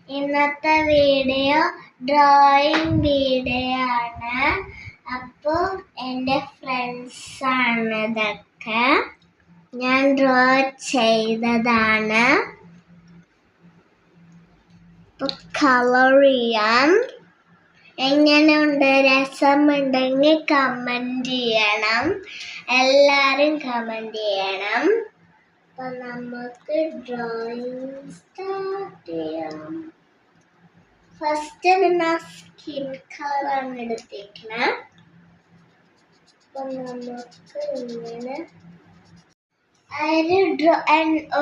ഇന്നത്തെ video drawing video ആണ്. അപ്പോൾ എൻ്റെ ഫ്രണ്ട്സാണ് ഇതൊക്കെ. ഞാൻ ഡ്രോ ചെയ്തതാണ്. അപ്പോൾ കളർ ചെയ്യാം. എങ്ങനെയുണ്ട്? രസമുണ്ടെങ്കിൽ കമൻറ്റ് ചെയ്യണം. എല്ലാവരും കമൻറ്റ് ചെയ്യണം. അപ്പോൾ നമുക്ക് ഡ്രോയിങ് സ്റ്റാർട്ട് ചെയ്യാം. ഫസ്റ്റ് ഞാൻ സ്കിൻ കളറാണ് എടുത്തേക്കുന്നത്. അപ്പോൾ നമുക്ക് ഇങ്ങനെ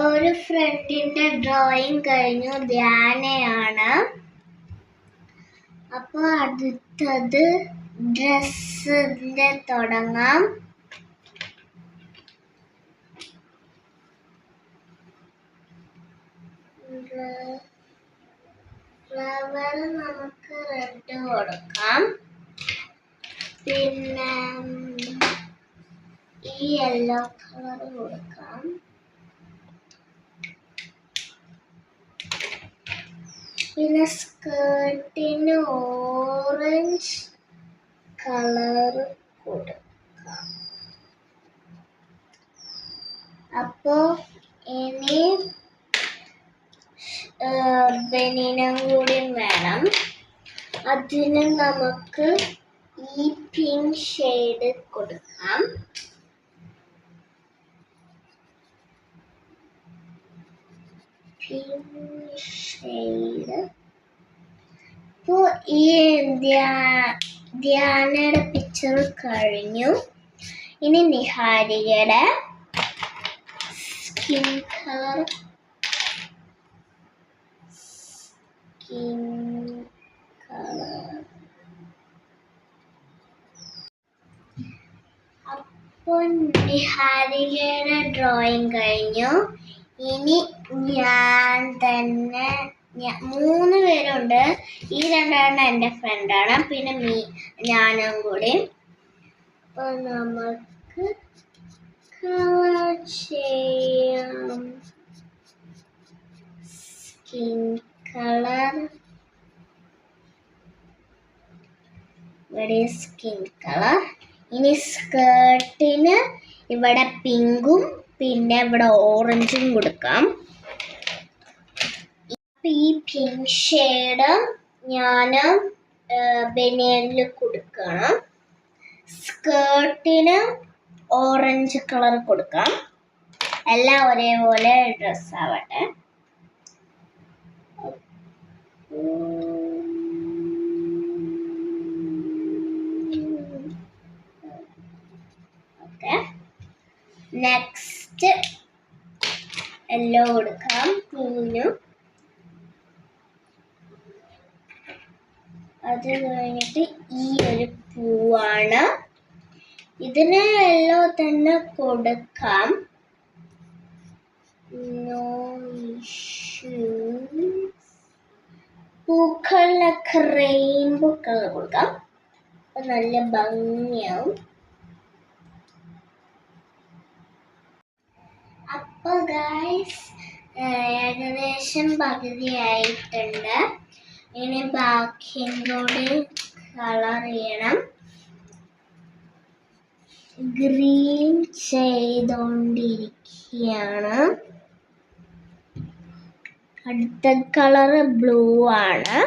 ഒരു ഫ്രണ്ടിൻ്റെ ഡ്രോയിങ് കഴിഞ്ഞു. ധ്യാനയാണ്. അപ്പോൾ അടുത്തത് ഡ്രസ്സിൻ്റെ തുടങ്ങാം. ഫ്ലവർ നമുക്ക് റെഡ് കൊടുക്കാം. പിന്നെ ഈ യെല്ലോ കളർ കൊടുക്കാം. പിന്നെ സ്കേർട്ടിന് ഓറഞ്ച് കളർ കൊടുക്കാം. അപ്പോൾ ഇനി ബനിയനും കൂടി വേണം. അതിന് നമുക്ക് ഈ പിങ്ക് ഷെയ്ഡ് കൊടുക്കാം. Pink shade. അപ്പോൾ ഈ ധ്യാനയുടെ പിക്ചർ കഴിഞ്ഞു. ഇനി നിഹാരികയുടെ സ്കിൻ കളർ. അപ്പോൾ നിഹാരികയുടെ ഡ്രോയിങ് കഴിഞ്ഞു. ഇനി ഞാൻ തന്നെ 3 പേരുണ്ട്. ഈ 2 എൻ്റെ ഫ്രണ്ടാണ്. പിന്നെ ഞാനും കൂടി. അപ്പോൾ നമുക്ക് കളർ ചെയ്യാം. Skin colour. ഇവിടെ സ്കിൻ കളർ. ഇനി സ്കേർട്ടിന് ഇവിടെ പിങ്കും പിന്നെ ഇവിടെ ഓറഞ്ചും കൊടുക്കാം. ഈ പിങ്ക് ഷെയ്ഡ് ഞാൻ ബനിയനിൽ കൊടുക്കണം. സ്കേർട്ടിന് ഓറഞ്ച് കളർ കൊടുക്കാം. എല്ലാം ഒരേപോലെ ഡ്രസ് ആവട്ടെ. നെക്സ്റ്റ് യെല്ലോ കൊടുക്കാം. പൂവിന്. അത് കഴിഞ്ഞിട്ട് ഈ ഒരു പൂവാണ്. ഇതിന് യെല്ലോ തന്നെ കൊടുക്കാം. പൂക്കളിലൊക്കെ റെയിൻബോ കളർ കൊടുക്കാം. അത് നല്ല ഭംഗിയാവും. അപ്പോൾ ഗൈസ് ഏകദേശം പകുതിയായിട്ടുണ്ട്. ഇനി ബാക്കിയും കൂടി കളർ ചെയ്യണം. ഗ്രീൻ ചെയ്തുകൊണ്ടിരിക്കുകയാണ്. അടുത്ത കളർ ബ്ലൂ ആണ്.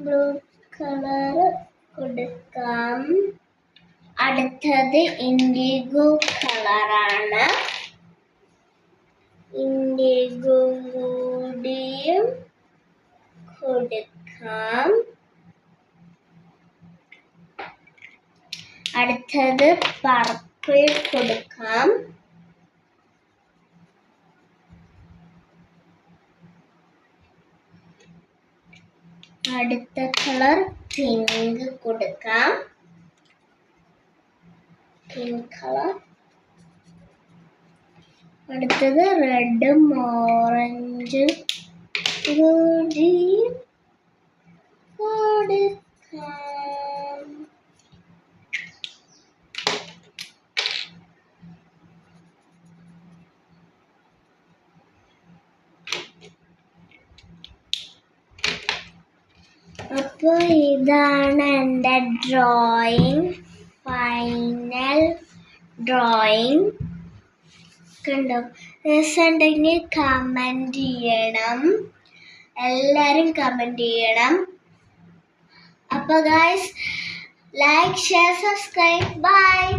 ബ്ലൂ കളർ കൊടുക്കാം. അടുത്തത് ഇൻഡിഗോ കളറാണ്. ഇൻഡിഗോ കൂടിയും കൊടുക്കാം. അടുത്തത് പർപ്പിൾ കൊടുക്കാം. അടുത്ത കളർ പിങ്ക് കൊടുക്കാം. Pink colour. അടുത്തത് റെഡും ഓറഞ്ചും കൂടി കൊടുക്കാം. അപ്പോൾ ഇതാണ് എൻ്റെ ഡ്രോയിങ്, ഫൈനൽ ഡ്രോയിങ്. കണ്ടോ? രസമുണ്ടെങ്കിൽ കമൻറ്റ് ചെയ്യണം, എല്ലാവരും കമൻറ്റ് ചെയ്യണം. അപ്പോൾ guys, like, share, subscribe. By.